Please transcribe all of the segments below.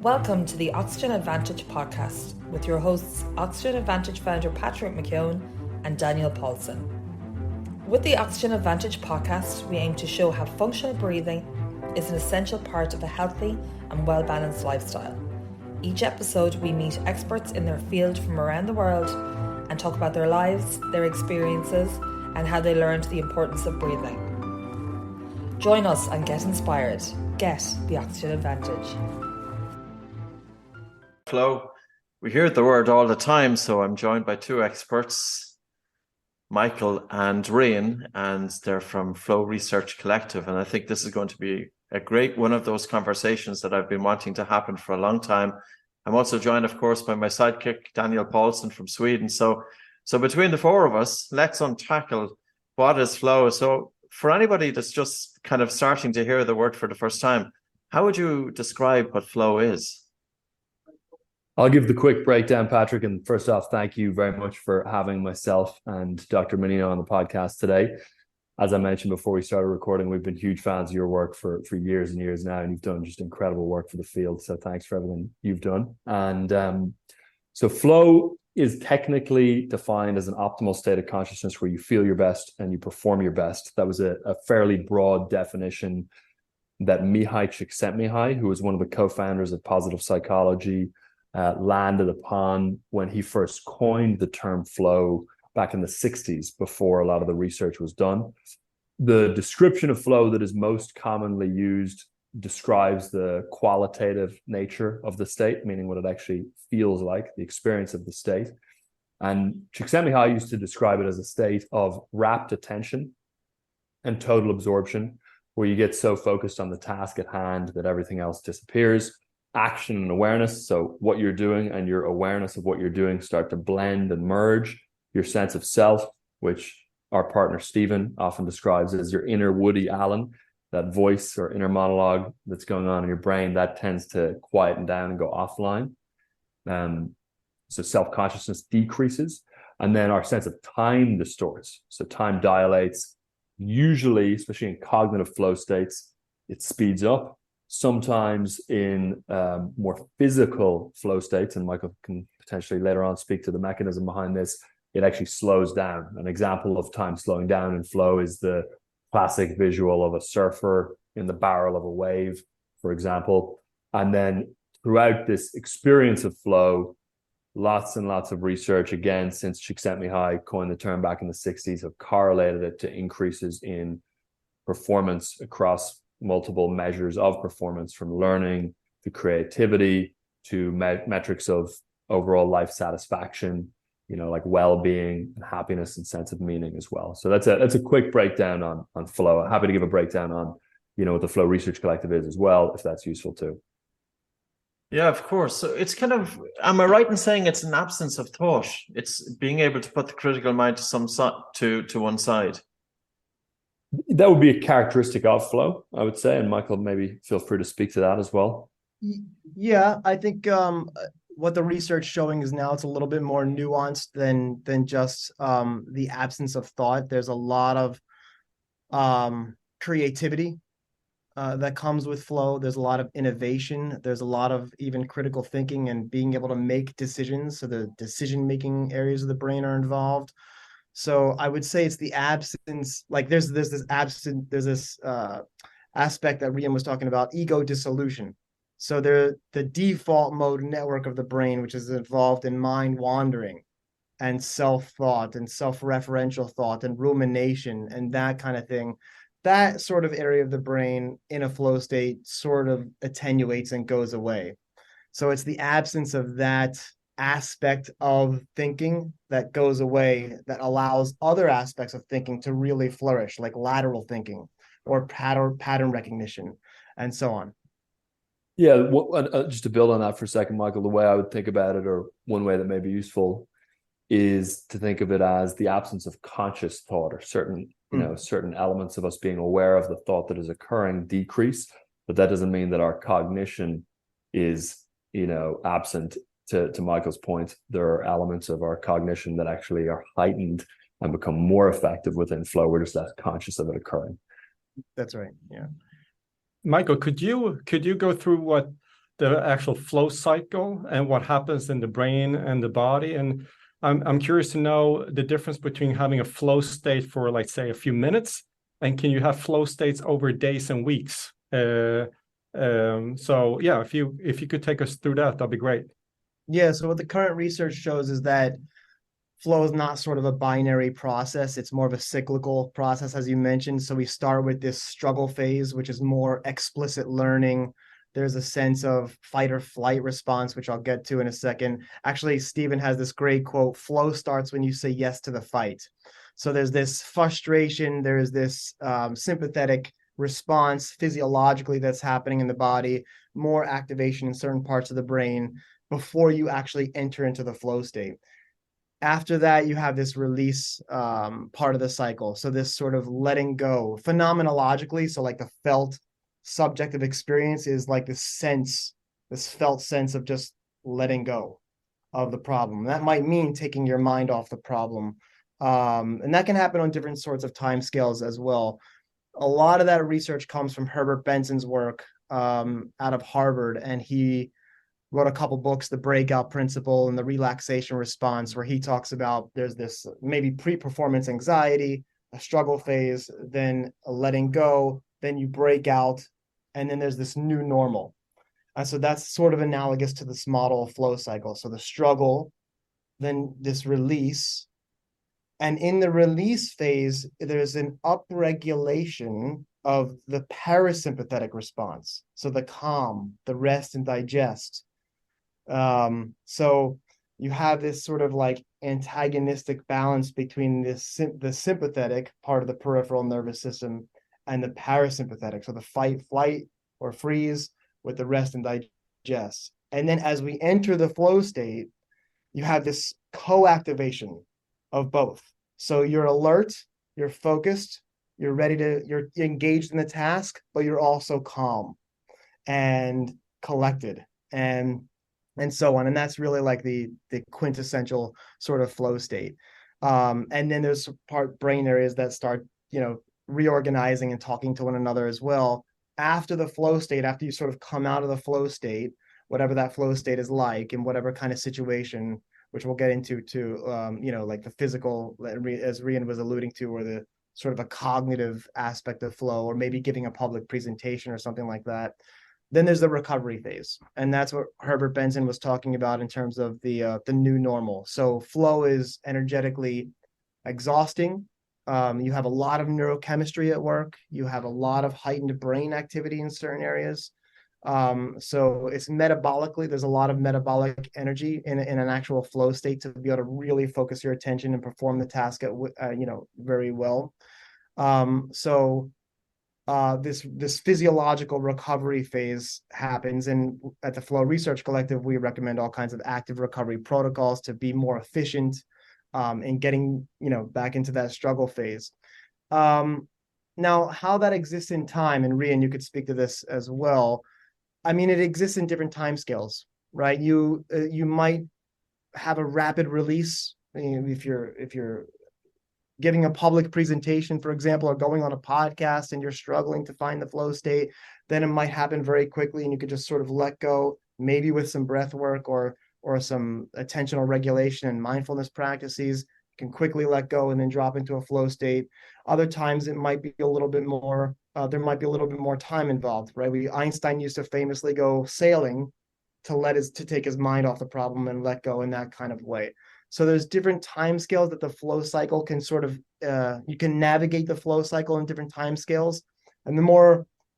Welcome to the Oxygen Advantage podcast with your hosts, Oxygen Advantage founder Patrick McKeown and Daniel Pållson. With the Oxygen Advantage podcast, we aim to show how functional breathing is an essential part of a healthy and well-balanced lifestyle. Each episode, we meet experts in their field from around the world and talk about their lives, their experiences, and how they learned the importance of breathing. Join us and get inspired. Get the Oxygen Advantage. Flow. We hear the word all the time, so I'm joined by two experts, Michael and Rian, and they're from Flow Research Collective. And I think this is going to be a great one of those conversations that I've been wanting to happen for a long time. I'm also joined, of course, by my sidekick, Daniel Pållson from Sweden. So between the four of us, let's untackle what is flow. So for anybody that's just kind of starting to hear the word for the first time, how would you describe what flow is? I'll give the quick breakdown, Patrick. And first off, thank you very much for having myself and Dr. Mannino on the podcast today. As I mentioned before we started recording, we've been huge fans of your work for years and years now, and you've done just incredible work for the field. So thanks for everything you've done. And so flow is technically defined as an optimal state of consciousness where you feel your best and you perform your best. That was a fairly broad definition that Mihai Csikszentmihalyi, who was one of the co-founders of positive psychology, landed upon when he first coined the term flow back in the 60s, before a lot of the research was done. The description of flow that is most commonly used describes the qualitative nature of the state, meaning what it actually feels like, the experience of the state. And Csikszentmihalyi used to describe it as a state of rapt attention and total absorption, where you get so focused on the task at hand that everything else disappears. Action and awareness, so what you're doing and your awareness of what you're doing start to blend and merge. Your sense of self, which our partner Stephen often describes as your inner Woody Allen, that voice or inner monologue that's going on in your brain, that tends to quieten down and go offline. So self-consciousness decreases, and then our sense of time distorts. So time dilates. Usually, especially in cognitive flow states, it speeds up. Sometimes in more physical flow states, and Michael can potentially later on speak to the mechanism behind this, it actually slows down. An example of time slowing down in flow is the classic visual of a surfer in the barrel of a wave, for example. And then throughout this experience of flow, lots and lots of research, again, since Csikszentmihalyi coined the term back in the 60s, have correlated it to increases in performance across multiple measures of performance, from learning to creativity to metrics of overall life satisfaction, like well-being and happiness and sense of meaning as well. So that's a quick breakdown on flow. I'm happy to give a breakdown on what the Flow Research Collective is as well, if that's useful too. Yeah, of course. So it's kind of, am I right in saying it's an absence of thought? It's being able to put the critical mind to one side. That would be a characteristic of flow, I would say. And Michael, maybe feel free to speak to that as well. Yeah, I think what the research showing is now it's a little bit more nuanced than just the absence of thought. There's a lot of creativity that comes with flow. There's a lot of innovation. There's a lot of even critical thinking and being able to make decisions. So the decision-making areas of the brain are involved. So I would say it's the absence, like there's this aspect that Rian was talking about, ego dissolution. So the default mode network of the brain, which is involved in mind wandering and self-thought and self-referential thought and rumination and that kind of thing, that sort of area of the brain in a flow state sort of attenuates and goes away. So it's the absence of that aspect of thinking that goes away that allows other aspects of thinking to really flourish, like lateral thinking or pattern recognition and so on. Yeah, just to build on that for a second, Michael, the way I would think about it, or one way that may be useful, is to think of it as the absence of conscious thought, or certain elements of us being aware of the thought that is occurring decrease. But that doesn't mean that our cognition is, absent. To Michael's point, there are elements of our cognition that actually are heightened and become more effective within flow. We're just less conscious of it occurring. That's right. Yeah. Michael, could you go through what the actual flow cycle and what happens in the brain and the body. And I'm curious to know the difference between having a flow state for, like, say, a few minutes, and can you have flow states over days and weeks? So yeah, if you could take us through that, that'd be great. Yeah, so what the current research shows is that flow is not sort of a binary process. It's more of a cyclical process, as you mentioned. So we start with this struggle phase, which is more explicit learning. There's a sense of fight or flight response, which I'll get to in a second. Actually, Stephen has this great quote: flow starts when you say yes to the fight. So there's this frustration, there's this sympathetic response physiologically that's happening in the body, more activation in certain parts of the brain before you actually enter into the flow state. After that, you have this release part of the cycle. So this sort of letting go phenomenologically. So like the felt subjective experience is like this felt sense of just letting go of the problem. That might mean taking your mind off the problem. And that can happen on different sorts of time scales as well. A lot of that research comes from Herbert Benson's work out of Harvard, and he wrote a couple books, The Breakout Principle and The Relaxation Response, where he talks about there's this maybe pre-performance anxiety, a struggle phase, then a letting go, then you break out, and then there's this new normal. And so that's sort of analogous to this model of flow cycle. So the struggle, then this release, and in the release phase, there's an upregulation of the parasympathetic response. So the calm, the rest and digest. So you have this sort of like antagonistic balance between the sympathetic part of the peripheral nervous system and the parasympathetic. So the fight, flight, or freeze with the rest and digest. And then as we enter the flow state, you have this co-activation of both. So you're alert, you're focused, you're engaged in the task, but you're also calm and collected and so on. And that's really like the quintessential sort of flow state. And then there's brain areas that start, reorganizing and talking to one another as well. After the flow state, after you sort of come out of the flow state, whatever that flow state is like, in whatever kind of situation, which we'll get into like the physical, as Rian was alluding to, or the sort of a cognitive aspect of flow, or maybe giving a public presentation or something like that. Then there's the recovery phase. And that's what Herbert Benson was talking about in terms of the new normal. So flow is energetically exhausting. You have a lot of neurochemistry at work. You have a lot of heightened brain activity in certain areas. So it's metabolically, there's a lot of metabolic energy in an actual flow state to be able to really focus your attention and perform the task very well. This physiological recovery phase happens, and at the Flow Research Collective, we recommend all kinds of active recovery protocols to be more efficient in getting back into that struggle phase. Now, how that exists in time, and Rian, you could speak to this as well. I mean, it exists in different time scales, right? You might have a rapid release if you're giving a public presentation, for example, or going on a podcast and you're struggling to find the flow state. Then it might happen very quickly, and you could just sort of let go, maybe with some breath work or some attentional regulation and mindfulness practices. You can quickly let go and then drop into a flow state. Other times it might be a little bit more. There might be a little bit more time involved, right? Einstein used to famously go sailing to take his mind off the problem and let go in that kind of way. So there's different time scales that the flow cycle can sort of, you can navigate the flow cycle in different time scales. And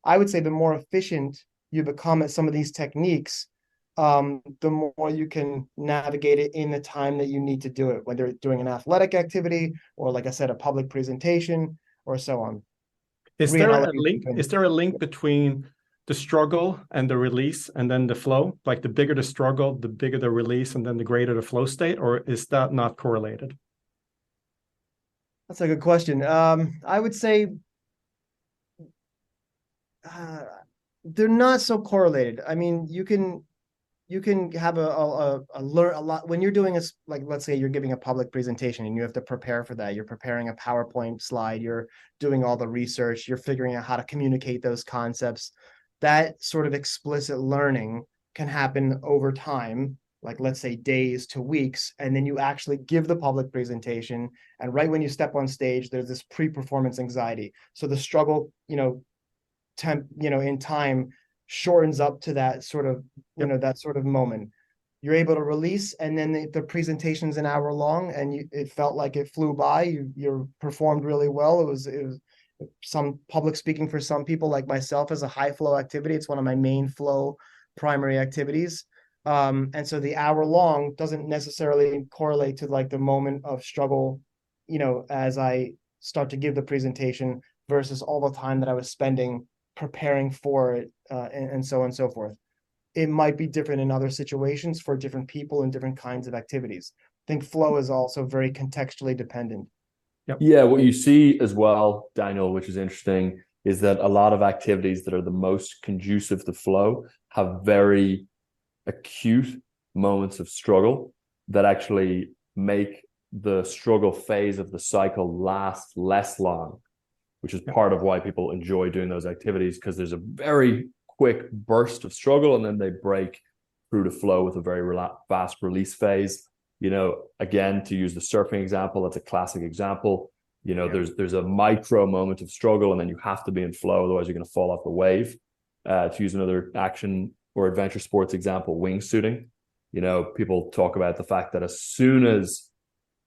I would say the more efficient you become at some of these techniques, the more you can navigate it in the time that you need to do it, whether doing an athletic activity or, like I said, a public presentation or so on. Is there a link between the struggle and the release and then the flow? Like the bigger the struggle, the bigger the release, and then the greater the flow state, or is that not correlated? That's a good question. I would say they're not so correlated. I mean, you can have learn a lot when you're doing like, let's say you're giving a public presentation and you have to prepare for that. You're preparing a PowerPoint slide, you're doing all the research, you're figuring out how to communicate those concepts. That sort of explicit learning can happen over time, like let's say days to weeks, and then you actually give the public presentation, and right when you step on stage, there's this pre-performance anxiety. So the struggle, in time shortens up to that sort of, that sort of moment. You're able to release, and then the presentation's an hour long, and it felt like it flew by. You performed really well. It was some public speaking for some people like myself is a high flow activity. It's one of my main flow primary activities. And so the hour long doesn't necessarily correlate to like the moment of struggle, as I start to give the presentation versus all the time that I was spending preparing for it, and so on and so forth. It might be different in other situations for different people and different kinds of activities. I think flow is also very contextually dependent. Yeah, what you see as well, Daniel, which is interesting, is that a lot of activities that are the most conducive to flow have very acute moments of struggle that actually make the struggle phase of the cycle last less long, which is part of why people enjoy doing those activities, because there's a very quick burst of struggle and then they break through to flow with a very fast release phase. Again, to use the surfing example, that's a classic example. There's a micro moment of struggle and then you have to be in flow, otherwise you're going to fall off the wave. To use another action or adventure sports example, wingsuiting. People talk about the fact that as soon as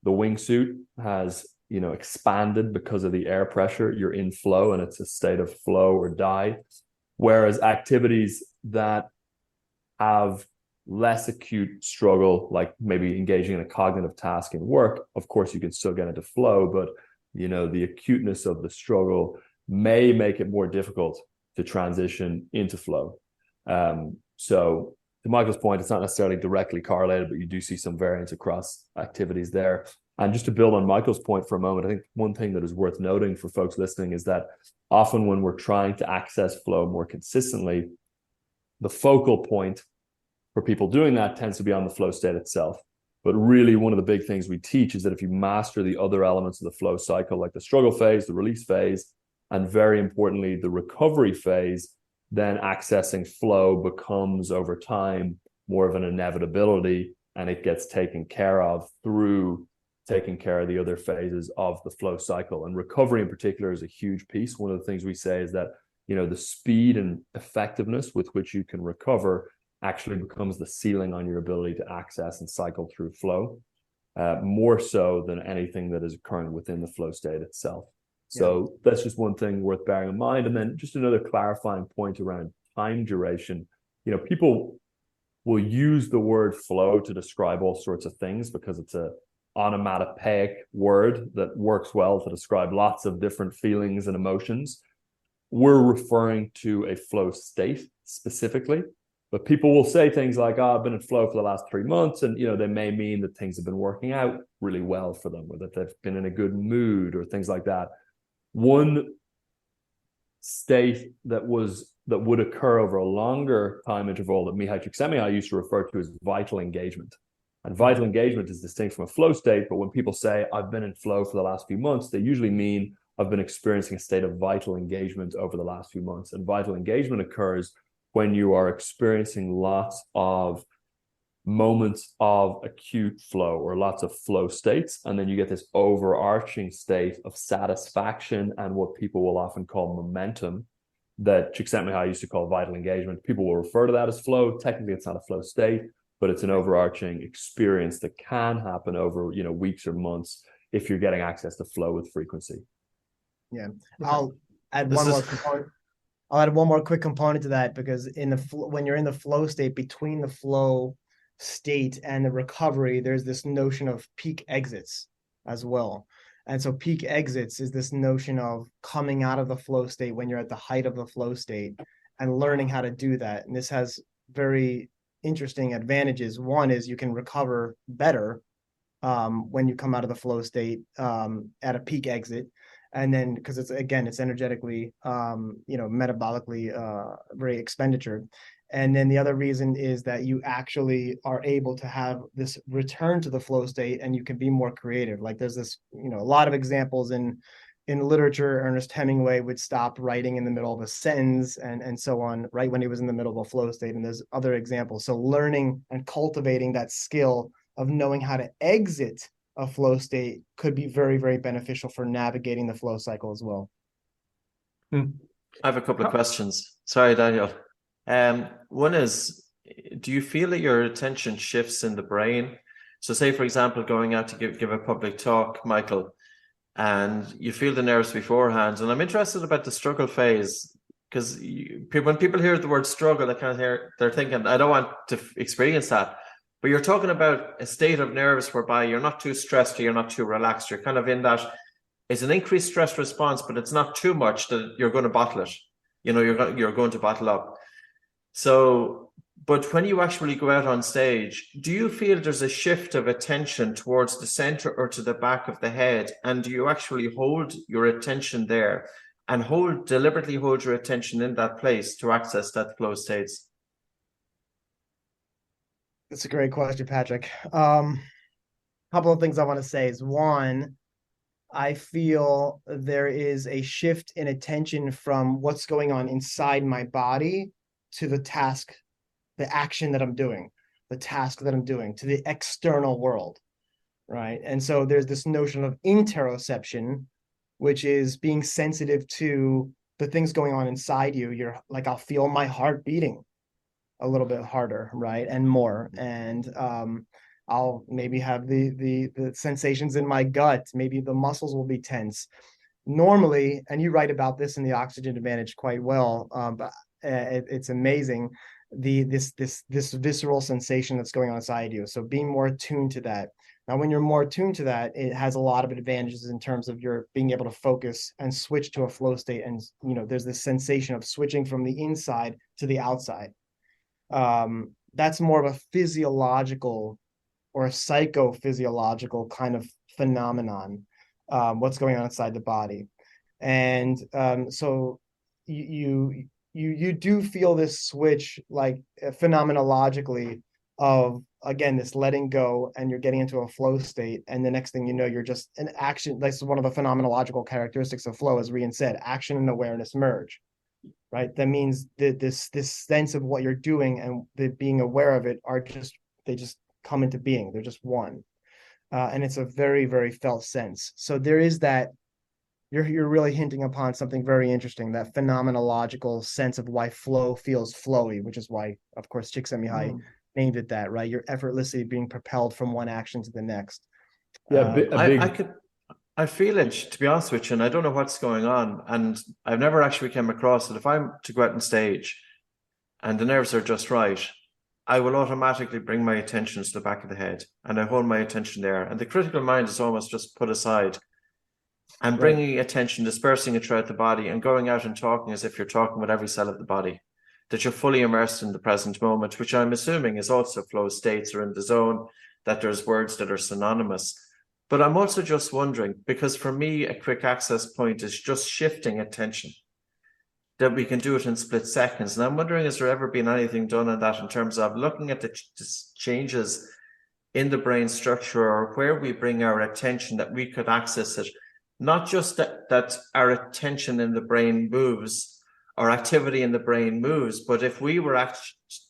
the wingsuit has expanded because of the air pressure, you're in flow and it's a state of flow or die. Whereas activities that have less acute struggle, like maybe engaging in a cognitive task in work, of course you can still get into flow, but the acuteness of the struggle may make it more difficult to transition into flow. So to Michael's point, it's not necessarily directly correlated, but you do see some variance across activities there. And just to build on Michael's point for a moment, I think one thing that is worth noting for folks listening is that often when we're trying to access flow more consistently, the focal point for people doing that tends to be on the flow state itself. But really, one of the big things we teach is that if you master the other elements of the flow cycle, like the struggle phase, the release phase, and very importantly, the recovery phase, then accessing flow becomes over time more of an inevitability, and it gets taken care of through taking care of the other phases of the flow cycle. And recovery in particular is a huge piece. One of the things we say is that, the speed and effectiveness with which you can recover actually becomes the ceiling on your ability to access and cycle through flow, more so than anything that is occurring within the flow state itself. So that's just one thing worth bearing in mind. And then just another clarifying point around time duration. People will use the word flow to describe all sorts of things because it's a onomatopoeic word that works well to describe lots of different feelings and emotions. We're referring to a flow state specifically, but people will say things like, I've been in flow for the last 3 months. And, they may mean that things have been working out really well for them, or that they've been in a good mood or things like that. One state that would occur over a longer time interval that Mihai Csikszentmihalyi used to refer to as vital engagement. And vital engagement is distinct from a flow state, but when people say, I've been in flow for the last few months, they usually mean I've been experiencing a state of vital engagement over the last few months. And vital engagement occurs when you are experiencing lots of moments of acute flow or lots of flow states. And then you get this overarching state of satisfaction and what people will often call momentum that Csikszentmihalyi used to call vital engagement. People will refer to that as flow. Technically, it's not a flow state, but it's an overarching experience that can happen over, weeks or months if you're getting access to flow with frequency. Yeah. I'll add one more component. I'll add one more quick component to that, because when you're in the flow state, between the flow state and the recovery, there's this notion of peak exits as well. And so peak exits is this notion of coming out of the flow state when you're at the height of the flow state and learning how to do that. And this has very interesting advantages. One is you can recover better when you come out of the flow state at a peak exit. And then, because it's energetically, metabolically very expenditure. And then the other reason is that you actually are able to have this return to the flow state and you can be more creative. Like there's this, a lot of examples in in literature, Ernest Hemingway would stop writing in the middle of a sentence and so on, right when he was in the middle of a flow state. And there's other examples. So learning and cultivating that skill of knowing how to exit a flow state could be very, very beneficial for navigating the flow cycle as well. I have a couple of questions. Sorry, Daniel. One is, do you feel that your attention shifts in the brain? So say, for example, going out to give a public talk, Michael, and you feel the nerves beforehand. And I'm interested about the struggle phase, because when people hear the word struggle, they're thinking, I don't want to experience that. But you're talking about a state of nerves whereby you're not too stressed or you're not too relaxed. You're kind of in that, it's an increased stress response, but it's not too much that you're going to bottle it. You're going to bottle up. So, but when you actually go out on stage, do you feel there's a shift of attention towards the center or to the back of the head? And do you actually hold your attention there and deliberately hold your attention in that place to access that flow states? That's a great question, Patrick. Couple of things I want to say is, one, I feel there is a shift in attention from what's going on inside my body to the task, the action that I'm doing, the task that I'm doing, to the external world, right? And so there's this notion of interoception, which is being sensitive to the things going on inside you. You're like, I'll feel my heart beating a little bit harder, right? And more. And I'll maybe have the sensations in my gut. Maybe the muscles will be tense. Normally, and you write about this in the Oxygen Advantage quite well, but it's amazing, this visceral sensation that's going on inside you. So being more attuned to that. Now, when you're more attuned to that, it has a lot of advantages in terms of your being able to focus and switch to a flow state. And there's this sensation of switching from the inside to the outside. That's more of a physiological or a psychophysiological kind of phenomenon, what's going on inside the body. And so you do feel this switch, like phenomenologically, of, again, this letting go, and you're getting into a flow state. And the next thing you know, you're just in action. That's one of the phenomenological characteristics of flow, as Rian said, action and awareness merge. Right. That means that this sense of what you're doing and the being aware of it they just come into being. They're just one. And it's a very, very felt sense. So there is that, you're really hinting upon something very interesting, that phenomenological sense of why flow feels flowy, which is why, of course, Csikszentmihalyi named it that, right? You're effortlessly being propelled from one action to the next. Yeah, I feel it, to be honest with you, and I don't know what's going on. And I've never actually came across it. If I'm to go out on stage and the nerves are just right, I will automatically bring my attention to the back of the head, and I hold my attention there. And the critical mind is almost just put aside, and bringing attention, dispersing it throughout the body, and going out and talking as if you're talking with every cell of the body, that you're fully immersed in the present moment, which I'm assuming is also flow states or in the zone, that there's words that are synonymous. But I'm also just wondering, because for me, a quick access point is just shifting attention, that we can do it in split seconds. And I'm wondering, has there ever been anything done on that in terms of looking at the changes in the brain structure, or where we bring our attention, that we could access it? Not just that our attention in the brain moves, or activity in the brain moves, but if we were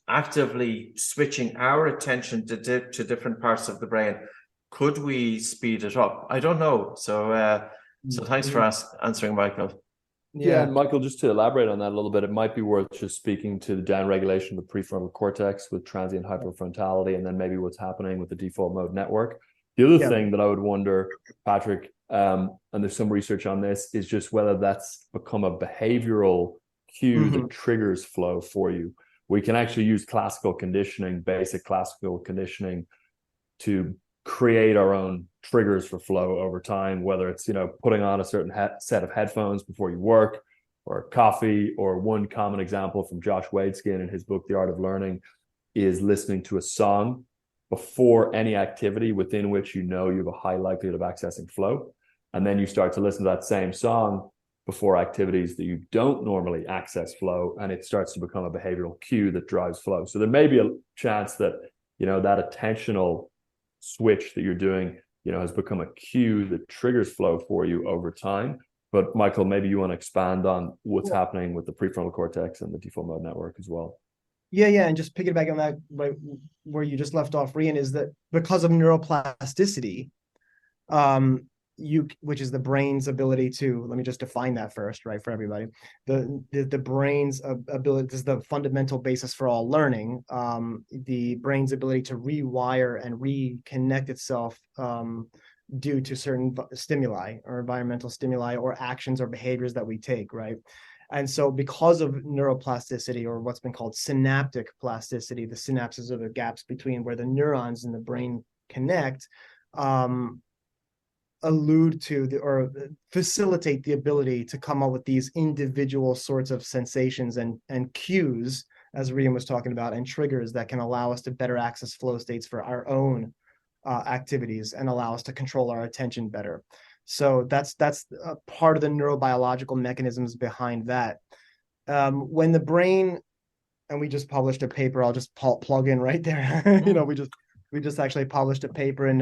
actively switching our attention to different parts of the brain, could we speed it up? I don't know. So thanks for answering, Michael. Yeah, and Michael, just to elaborate on that a little bit, it might be worth just speaking to the downregulation of the prefrontal cortex with transient hyperfrontality, and then maybe what's happening with the default mode network. The other thing that I would wonder, Patrick, and there's some research on this, is just whether that's become a behavioral cue that triggers flow for you. We can actually use classical conditioning, basic classical conditioning, to create our own triggers for flow over time, whether it's putting on a certain set of headphones before you work, or coffee, or one common example from Josh Wadeskin in his book The Art of Learning is listening to a song before any activity within which you have a high likelihood of accessing flow, and then you start to listen to that same song before activities that you don't normally access flow, and it starts to become a behavioral cue that drives flow. So there may be a chance that that attentional switch that you're doing has become a cue that triggers flow for you over time. But Michael, maybe you want to expand on what's happening with the prefrontal cortex and the default mode network as well. Yeah, and just piggyback on that, right, where you just left off, Rian, is that because of neuroplasticity, which is the brain's ability to, let me just define that first, right, for everybody. The brain's ability, this is the fundamental basis for all learning. The brain's ability to rewire and reconnect itself due to certain stimuli or environmental stimuli or actions or behaviors that we take, right? And so because of neuroplasticity, or what's been called synaptic plasticity, the synapses are the gaps between where the neurons in the brain connect, allude to or facilitate the ability to come up with these individual sorts of sensations and cues, as Rian was talking about, and triggers that can allow us to better access flow states for our own activities and allow us to control our attention better. So that's a part of the neurobiological mechanisms behind that. When the brain, and we just published a paper, I'll just plug in right there. We just actually published a paper in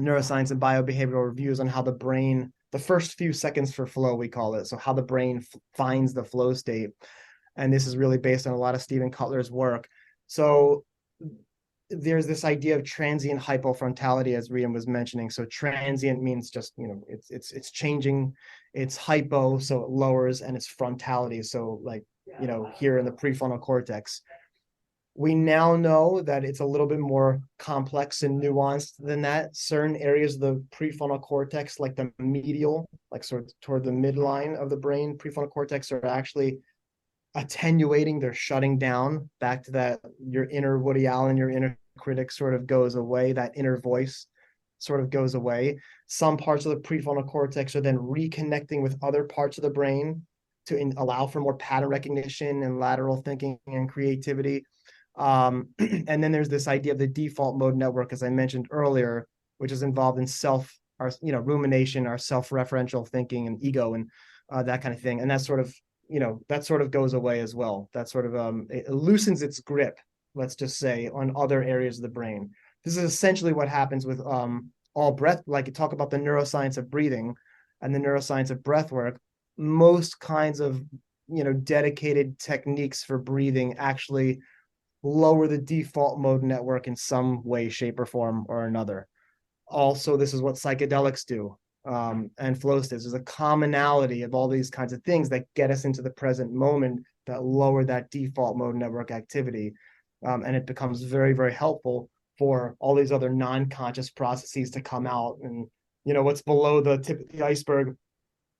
Neuroscience and Biobehavioral Reviews on how the brain, the first few seconds for flow, we call it. So how the brain finds the flow state. And this is really based on a lot of Stephen Cutler's work. So there's this idea of transient hypofrontality, as Rian was mentioning. So transient means just, it's changing. It's hypo, so it lowers, and it's frontality. So like, here in the prefrontal cortex. We now know that it's a little bit more complex and nuanced than that. Certain areas of the prefrontal cortex, like the medial, like sort of toward the midline of the brain, prefrontal cortex, are actually attenuating. They're shutting down. Back to that, your inner Woody Allen, your inner critic sort of goes away. That inner voice sort of goes away. Some parts of the prefrontal cortex are then reconnecting with other parts of the brain to allow for more pattern recognition and lateral thinking and creativity. And then there's this idea of the default mode network, as I mentioned earlier, which is involved in rumination, our self-referential thinking and ego and that kind of thing. And that sort of goes away as well. That sort of it loosens its grip, let's just say, on other areas of the brain. This is essentially what happens with all breath. Like you talk about the neuroscience of breathing and the neuroscience of breath work. Most kinds of dedicated techniques for breathing actually lower the default mode network in some way, shape, or form or another. Also, this is what psychedelics do, and flow states. There's a commonality of all these kinds of things that get us into the present moment that lower that default mode network activity. And it becomes very, very helpful for all these other non-conscious processes to come out. And, what's below the tip of the iceberg,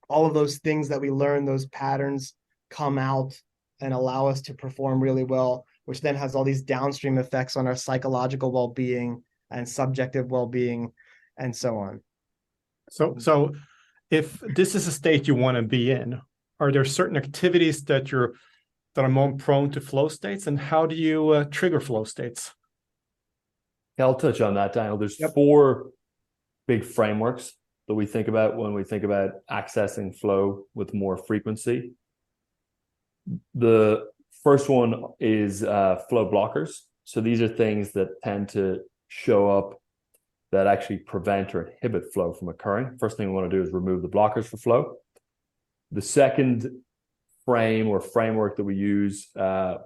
all of those things that we learn, those patterns come out and allow us to perform really well, which then has all these downstream effects on our psychological well-being and subjective well-being and so on. So if this is a state you want to be in, are there certain activities that are more prone to flow states, and how do you trigger flow states? Yeah, I'll touch on that, Daniel. There's 4 big frameworks that we think about when we think about accessing flow with more frequency. The first one is flow blockers. So these are things that tend to show up that actually prevent or inhibit flow from occurring. First thing we want to do is remove the blockers for flow. The second framework that we use,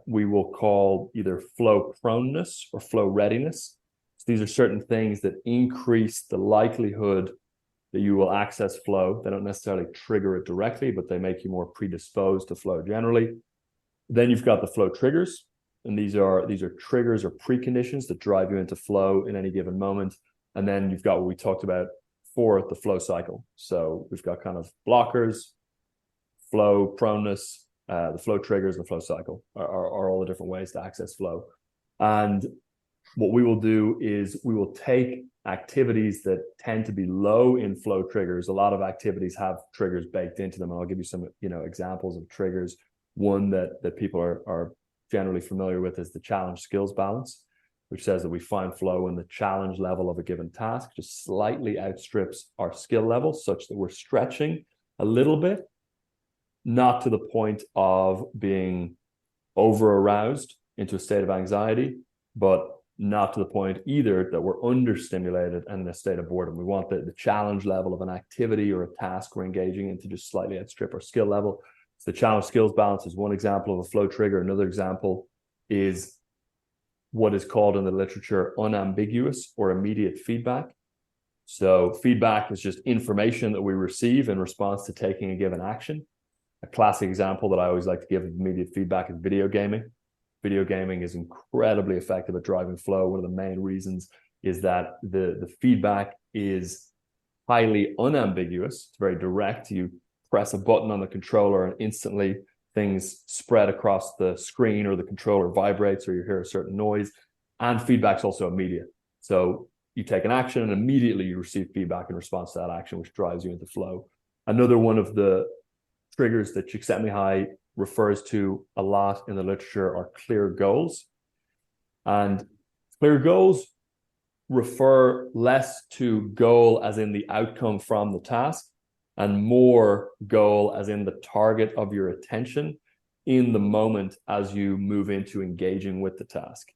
we will call either flow proneness or flow readiness. So these are certain things that increase the likelihood that you will access flow. They don't necessarily trigger it directly, but they make you more predisposed to flow generally. Then you've got the flow triggers, and these are triggers or preconditions that drive you into flow in any given moment. And then you've got what we talked about for the flow cycle. So we've got kind of blockers, flow proneness, the flow triggers, and the flow cycle are all the different ways to access flow. And what we will do is we will take activities that tend to be low in flow triggers. A lot of activities have triggers baked into them, and I'll give you some examples of triggers. One that people are generally familiar with is the challenge skills balance, which says that we find flow when the challenge level of a given task just slightly outstrips our skill level, such that we're stretching a little bit, not to the point of being over aroused into a state of anxiety, but not to the point either that we're understimulated and in a state of boredom. We want the challenge level of an activity or a task we're engaging in to just slightly outstrip our skill level. So the challenge skills balance is one example of a flow trigger. Another example is what is called in the literature unambiguous or immediate feedback. So feedback is just information that we receive in response to taking a given action. A classic example that I always like to give of immediate feedback is video gaming. Video gaming is incredibly effective at driving flow. One of the main reasons is that the feedback is highly unambiguous. It's very direct. You press a button on the controller and instantly things spread across the screen, or the controller vibrates, or you hear a certain noise. And feedback's also immediate. So you take an action and immediately you receive feedback in response to that action, which drives you into flow. Another one of the triggers that Csikszentmihalyi refers to a lot in the literature are clear goals. And clear goals refer less to goal as in the outcome from the task, and more goal as in the target of your attention in the moment as you move into engaging with the task.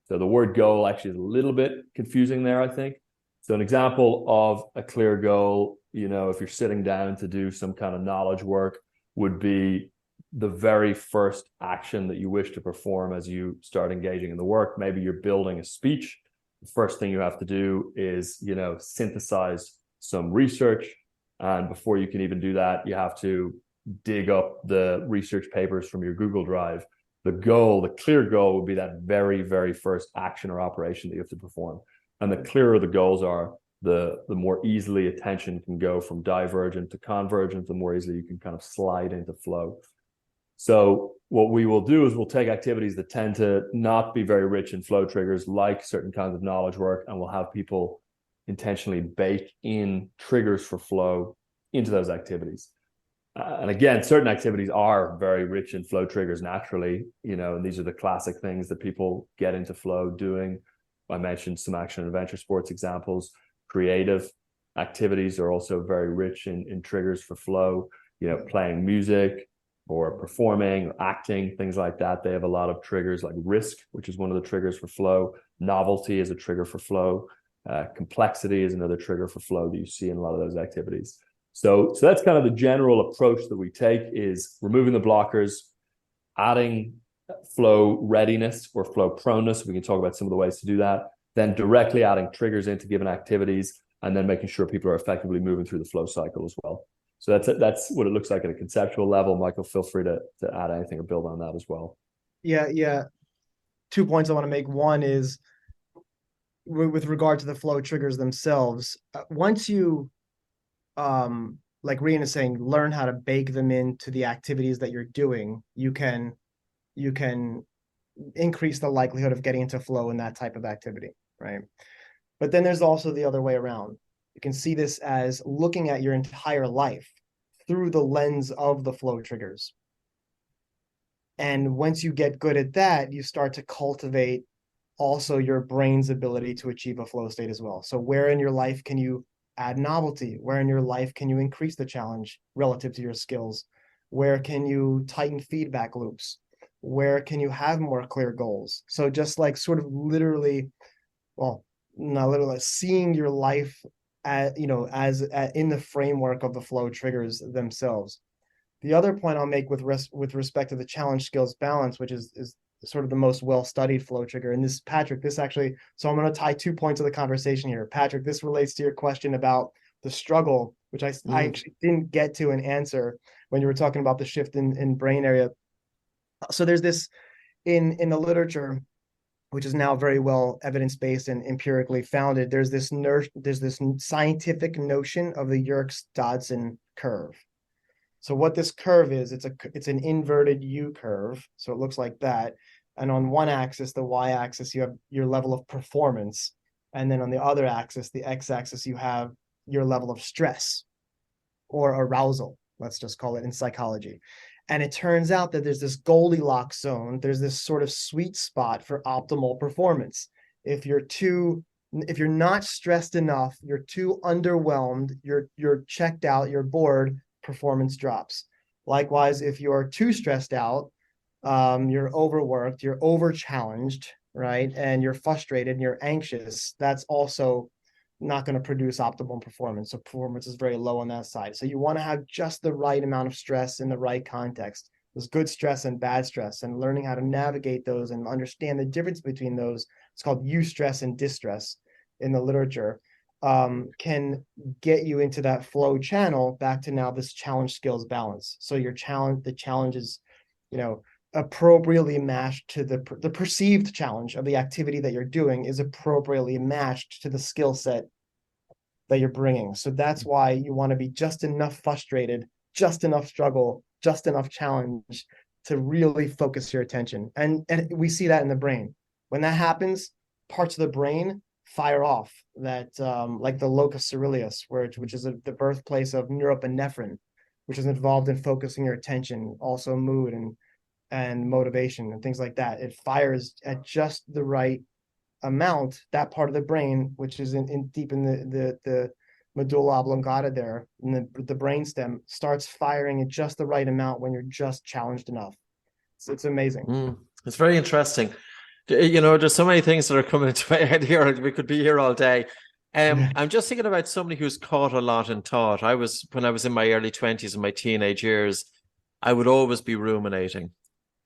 So the word goal actually is a little bit confusing there, I think. So an example of a clear goal, if you're sitting down to do some kind of knowledge work, would be the very first action that you wish to perform as you start engaging in the work. Maybe you're building a speech. The first thing you have to do is, synthesize some research. And before you can even do that, you have to dig up the research papers from your Google Drive. The clear goal would be that very, very first action or operation that you have to perform. And the clearer the goals are, the more easily attention can go from divergent to convergent, the more easily you can kind of slide into flow. So what we will do is we'll take activities that tend to not be very rich in flow triggers, like certain kinds of knowledge work, and we'll have people intentionally bake in triggers for flow into those activities. And again, certain activities are very rich in flow triggers naturally, and these are the classic things that people get into flow doing. I mentioned some action and adventure sports examples. Creative activities are also very rich in triggers for flow, playing music or performing or acting, things like that. They have a lot of triggers, like risk, which is one of the triggers for flow. Novelty is a trigger for flow. Complexity is another trigger for flow that you see in a lot of those activities. So that's kind of the general approach that we take, is removing the blockers, adding flow readiness or flow proneness. We can talk about some of the ways to do that. Then directly adding triggers into given activities, and then making sure people are effectively moving through the flow cycle as well. So that's what it looks like at a conceptual level. Michael, feel free to add anything or build on that as well. Yeah. 2 points I want to make. One is with regard to the flow triggers themselves. Once you, like Rian is saying, learn how to bake them into the activities that you're doing, you can increase the likelihood of getting into flow in that type of activity, right? But then there's also the other way around. You can see this as looking at your entire life through the lens of the flow triggers. And once you get good at that, you start to cultivate also your brain's ability to achieve a flow state as well. So where in your life can you add novelty? Where in your life can you increase the challenge relative to your skills? Where can you tighten feedback loops? Where can you have more clear goals? So just like sort of literally, well, not literally, seeing your life as in the framework of the flow triggers themselves. The other point I'll make with respect to the challenge skills balance, which is sort of the most well-studied flow trigger. And this, Patrick, so I'm going to tie 2 points of the conversation here. Patrick, this relates to your question about the struggle, which I actually didn't get to an answer when you were talking about the shift in brain area. So there's this in the literature, which is now very well evidence-based and empirically founded. There's this scientific notion of the Yerkes-Dodson curve. So what this curve is, it's an inverted U curve. So it looks like that. And on one axis, the y-axis, you have your level of performance. And then on the other axis, the x-axis, you have your level of stress or arousal, let's just call it in psychology. And it turns out that there's this Goldilocks zone. There's this sort of sweet spot for optimal performance. If you're not stressed enough, you're too underwhelmed, you're checked out, you're bored, performance drops. Likewise, if you're too stressed out, you're overworked, you're over challenged, right, and you're frustrated and you're anxious, that's also not going to produce optimal performance. So performance is very low on that side. So you want to have just the right amount of stress in the right context. There's good stress and bad stress, and learning how to navigate those and understand the difference between those. It's called eustress and distress in the literature. Can get you into that flow channel back to now this challenge skills balance. So the challenge is, appropriately matched to the perceived challenge of the activity that you're doing is appropriately matched to the skill set that you're bringing. So that's why you want to be just enough frustrated, just enough struggle, just enough challenge to really focus your attention. And we see that in the brain. When that happens, parts of the brain fire off that, like the locus coeruleus, which is the birthplace of norepinephrine, which is involved in focusing your attention, also mood and motivation and things like that. It fires at just the right amount. That part of the brain, which is deep in the medulla oblongata there, and the brainstem, starts firing at just the right amount when you're just challenged enough. So it's amazing. It's very interesting. There's so many things that are coming into my head here. We could be here all day. I'm just thinking about somebody who's caught a lot in thought. When I was in my early 20s and my teenage years, I would always be ruminating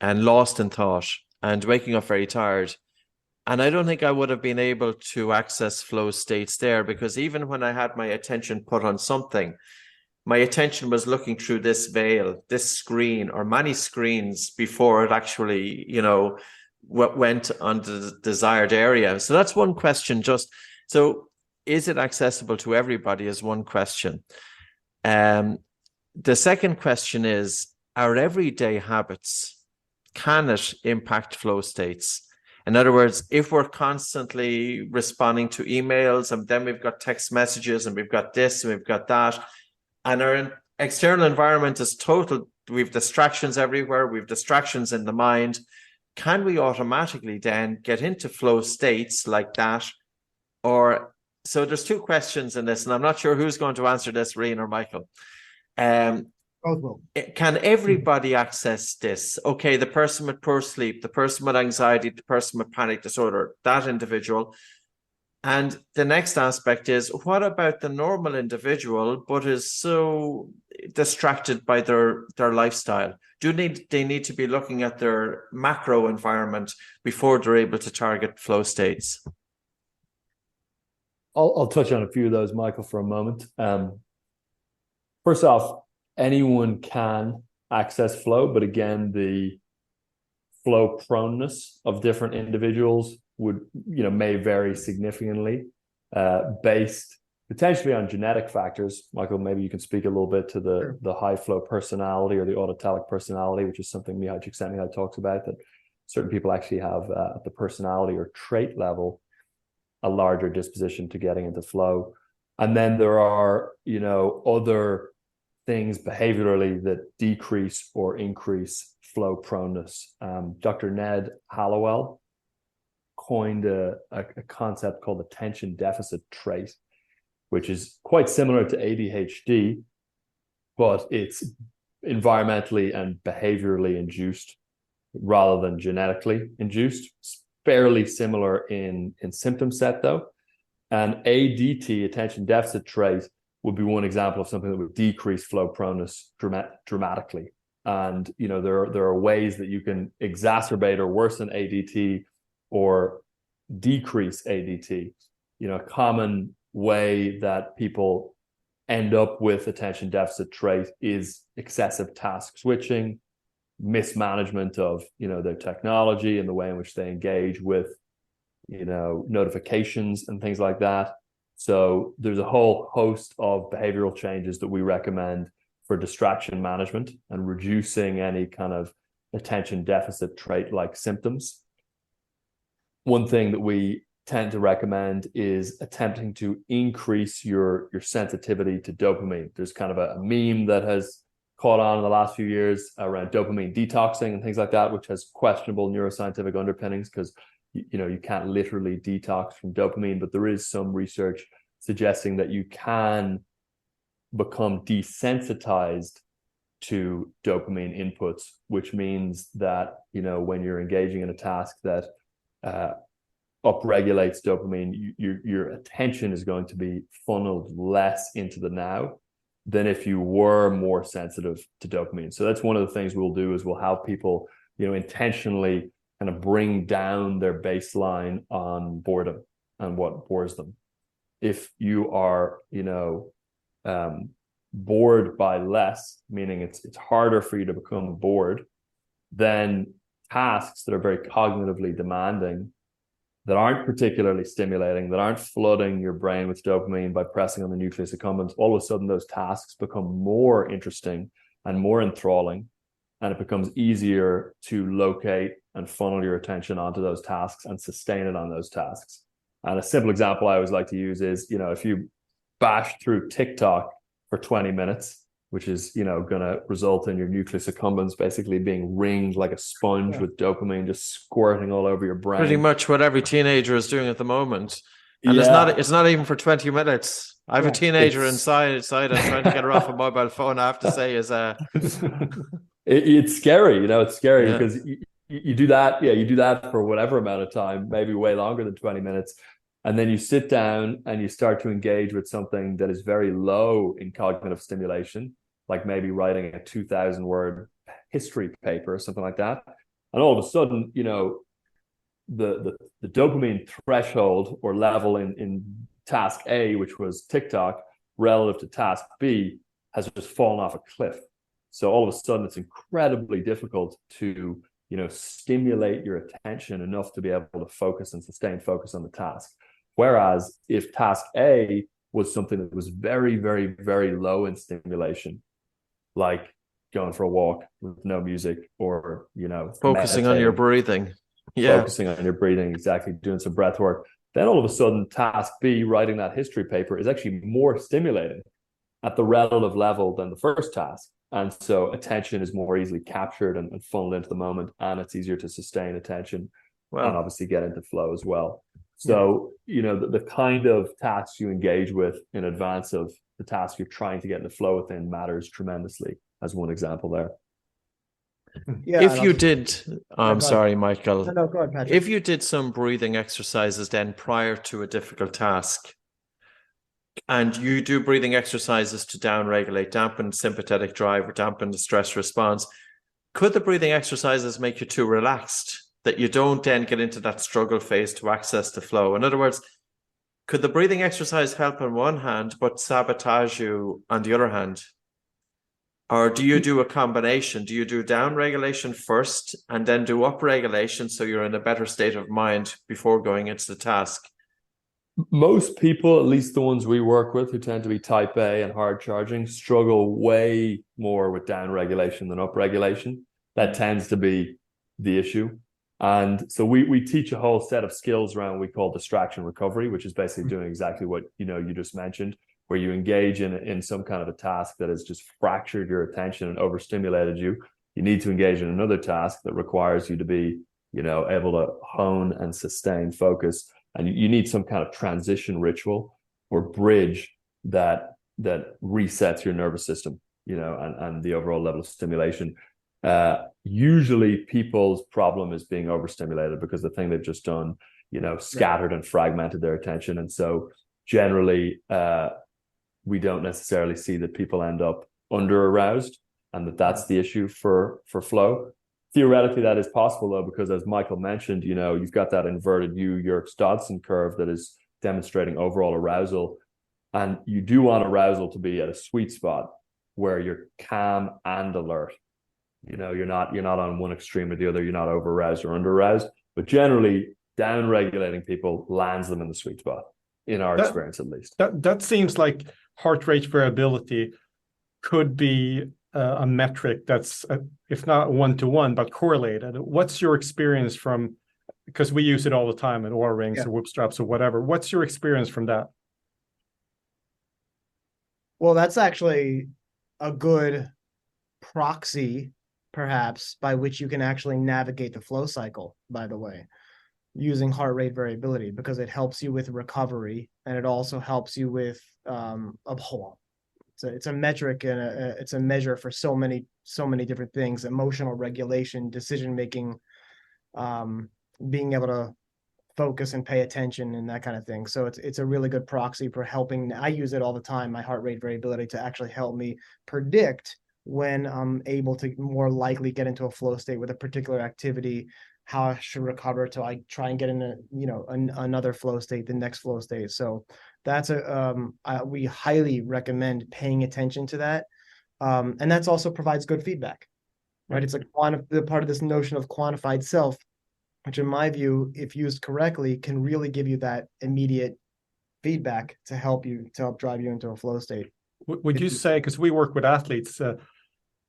and lost in thought and waking up very tired. And I don't think I would have been able to access flow states there, because even when I had my attention put on something, my attention was looking through this veil, this screen, or many screens before it actually, what went on the desired area. So that's one question. So is it accessible to everybody is one question. The second question is, our everyday habits, can it impact flow states? In other words, if we're constantly responding to emails, and then we've got text messages, and we've got this and we've got that, and our external environment is total, we've distractions everywhere, we've distractions in the mind, can we automatically then get into flow states like that? So there's two questions in this, and I'm not sure who's going to answer this, Rian or Michael. Both will. Can everybody access this? Okay, the person with poor sleep, the person with anxiety, the person with panic disorder, that individual. And the next aspect is, what about the normal individual, but is so distracted by their lifestyle? They need to be looking at their macro environment before they're able to target flow states? I'll touch on a few of those, Michael, for a moment. First off, anyone can access flow, but again, the flow proneness of different individuals may vary significantly, based potentially on genetic factors. Michael, maybe you can speak a little bit to the high flow personality or the autotelic personality, which is something Mihai Csikszentmihalyi talks about, that certain people actually have at the personality or trait level a larger disposition to getting into flow. And then there are, other things behaviorally that decrease or increase flow proneness. Dr. Ned Hallowell coined a concept called attention deficit trait, which is quite similar to ADHD, but it's environmentally and behaviorally induced rather than genetically induced. It's fairly similar in symptom set, though. And ADT, attention deficit trait, would be one example of something that would decrease flow proneness dramatically. And there are ways that you can exacerbate or worsen ADT or decrease ADT. A common way that people end up with attention deficit trait is excessive task switching, mismanagement of their technology and the way in which they engage with notifications and things like that. So there's a whole host of behavioral changes that we recommend for distraction management and reducing any kind of attention deficit trait like symptoms. One thing that we tend to recommend is attempting to increase your sensitivity to dopamine. There's kind of a meme that has caught on in the last few years around dopamine detoxing and things like that, which has questionable neuroscientific underpinnings, because you can't literally detox from dopamine, but there is some research suggesting that you can become desensitized to dopamine inputs, which means that when you're engaging in a task that upregulates dopamine, your attention is going to be funneled less into the now than if you were more sensitive to dopamine. So that's one of the things we'll do is we'll have people, intentionally kind of bring down their baseline on boredom and what bores them. If you are, bored by less, meaning it's harder for you to become bored, then tasks that are very cognitively demanding, that aren't particularly stimulating, that aren't flooding your brain with dopamine by pressing on the nucleus accumbens, all of a sudden those tasks become more interesting and more enthralling, and it becomes easier to locate and funnel your attention onto those tasks and sustain it on those tasks. And a simple example I always like to use is, if you bash through TikTok for 20 minutes, which is, going to result in your nucleus accumbens basically being ringed like a sponge with dopamine just squirting all over your brain. Pretty much what every teenager is doing at the moment. And it's not even for 20 minutes. I have a teenager inside and trying to get her off a mobile phone, I have to say, is it's scary, it's scary because you do that. Yeah, you do that for whatever amount of time, maybe way longer than 20 minutes. And then you sit down and you start to engage with something that is very low in cognitive stimulation, like maybe writing a 2,000 word history paper or something like that. And all of a sudden, the dopamine threshold or level in task A, which was TikTok, relative to task B, has just fallen off a cliff. So all of a sudden, it's incredibly difficult to, stimulate your attention enough to be able to focus and sustain focus on the task. Whereas if task A was something that was very, very, very low in stimulation, like going for a walk with no music or, focusing on your breathing. Yeah. Focusing on your breathing, exactly, doing some breath work. Then all of a sudden, task B, writing that history paper, is actually more stimulating at the relative level than the first task. And so attention is more easily captured and funneled into the moment, and it's easier to sustain attention and obviously get into flow as well. So, the kind of tasks you engage with in advance of the task you're trying to get in the flow within matters tremendously, as one example there. Yeah. If you did, I'm sorry, Michael. No, go ahead, Patrick. If you did some breathing exercises then prior to a difficult task, and you do breathing exercises to downregulate, dampen sympathetic drive or dampen the stress response, could the breathing exercises make you too relaxed that you don't then get into that struggle phase to access the flow? In other words, could the breathing exercise help on one hand but sabotage you on the other hand? Or do you do a combination? Do you do down regulation first and then do up regulation so you're in a better state of mind before going into the task? Most people, at least the ones we work with who tend to be type A and hard charging, struggle way more with down regulation than up regulation. That tends to be the issue. And so we teach a whole set of skills around what we call distraction recovery, which is basically doing exactly what you just mentioned, where you engage in some kind of a task that has just fractured your attention and overstimulated you. You need to engage in another task that requires you to be, able to hone and sustain focus. And you need some kind of transition ritual or bridge that resets your nervous system, and the overall level of stimulation. Usually people's problem is being overstimulated because the thing they've just done, scattered and fragmented their attention. And so generally, we don't necessarily see that people end up under aroused and that's the issue for flow. Theoretically, that is possible, though, because as Michael mentioned, you've got that inverted Yerkes-Dodson curve that is demonstrating overall arousal. And you do want arousal to be at a sweet spot where you're calm and alert. You're not on one extreme or the other. You're not over aroused or under aroused. But generally, down regulating people lands them in the sweet spot, in our experience at least. That seems like heart rate variability could be a metric that's, if not one-to-one, but correlated. What's your experience from, because we use it all the time in Oura rings or whoop straps or whatever. What's your experience from that? Well, that's actually a good proxy, perhaps, by which you can actually navigate the flow cycle, by the way, using heart rate variability, because it helps you with recovery and it also helps you with it's a metric and it's a measure for so many different things: emotional regulation, decision making, being able to focus and pay attention and that kind of thing. So it's a really good proxy for helping. I use it all the time, my heart rate variability, to actually help me predict when I'm able to more likely get into a flow state with a particular activity, how I should recover till I try and get in another flow state, the next flow state. So that's we highly recommend paying attention to that. And that's also provides good feedback, right? It's the part of this notion of quantified self, which in my view, if used correctly, can really give you that immediate feedback to help drive you into a flow state. Would you say, because we work with athletes,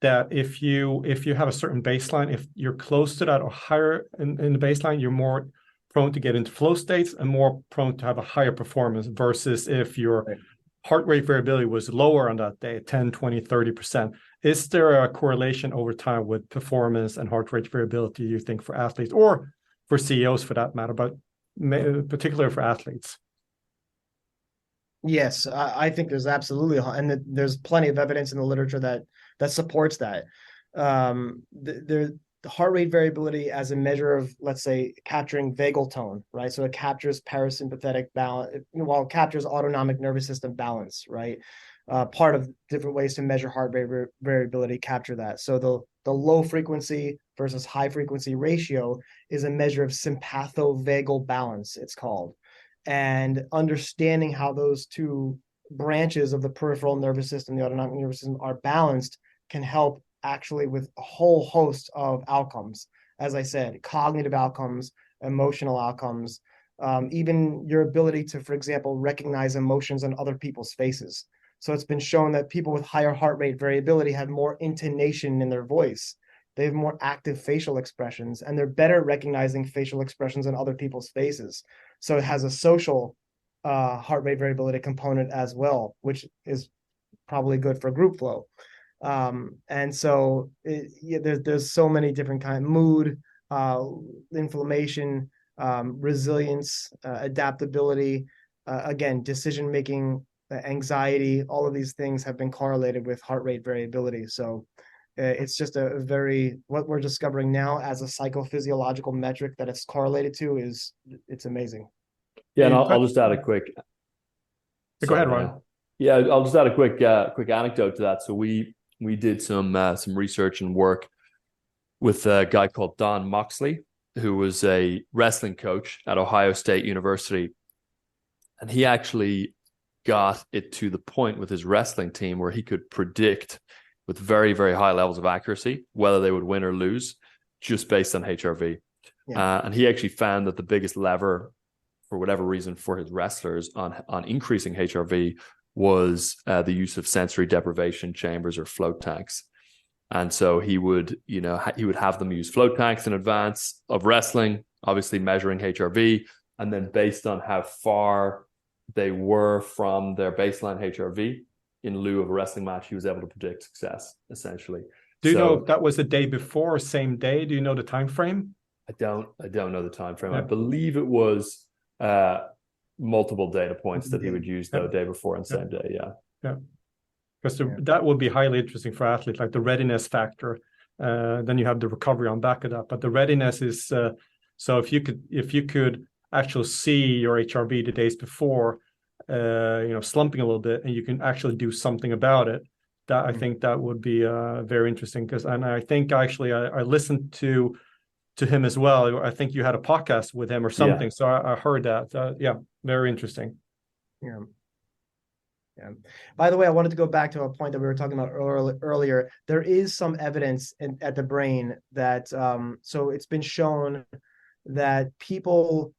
that if you have a certain baseline, if you're close to that or higher in the baseline, you're more prone to get into flow states and more prone to have a higher performance, versus if your heart rate variability was lower on that day, 10, 20, 30%. Is there a correlation over time with performance and heart rate variability, you think, for athletes or for CEOs for that matter, but particularly for athletes? Yes, I think there's absolutely, and there's plenty of evidence in the literature that supports that. The heart rate variability as a measure of, let's say, capturing vagal tone, right? So it captures parasympathetic balance, it captures autonomic nervous system balance, right? Part of different ways to measure heart rate variability capture that. So the low frequency versus high frequency ratio is a measure of sympathovagal balance, it's called. And understanding how those two branches of the peripheral nervous system, the autonomic nervous system, are balanced can help actually with a whole host of outcomes. As I said, cognitive outcomes, emotional outcomes, even your ability to, for example, recognize emotions on other people's faces. So it's been shown that people with higher heart rate variability have more intonation in their voice. They have more active facial expressions, and they're better recognizing facial expressions on other people's faces. So it has a social heart rate variability component as well, which is probably good for group flow. And so there's so many different kinds: mood, inflammation, resilience, adaptability, again, decision-making, anxiety. All of these things have been correlated with heart rate variability. So it's just what we're discovering now as a psychophysiological metric that it's correlated to it's amazing. Yeah, and I'll just add a quick. Go ahead, Ryan. Yeah, I'll just add a quick anecdote to that. So we did some research and work with a guy called Don Moxley, who was a wrestling coach at Ohio State University, and he actually got it to the point with his wrestling team where he could predict with very, very high levels of accuracy whether they would win or lose just based on HRV. Yeah. And he actually found that the biggest lever, for whatever reason, for his wrestlers on increasing HRV was the use of sensory deprivation chambers or float tanks. And so he would have them use float tanks in advance of wrestling, obviously measuring HRV, and then based on how far they were from their baseline HRV in lieu of a wrestling match, he was able to predict success, essentially. Do you know if that was the day before or same day? Do you know the time frame? I don't know the time frame. Yeah. I believe it was multiple data points that he would use the day before and same day. Yeah. Because that would be highly interesting for athletes, like the readiness factor. Then you have the recovery on back of that. But the readiness is so if you could actually see your HRV the days before, slumping a little bit, and you can actually do something about it. That I think that would be very interesting. And I think actually I listened to him as well. I think you had a podcast with him or something. Yeah. So I heard that. Very interesting. Yeah. By the way, I wanted to go back to a point that we were talking about earlier. There is some evidence at the brain that so it's been shown that people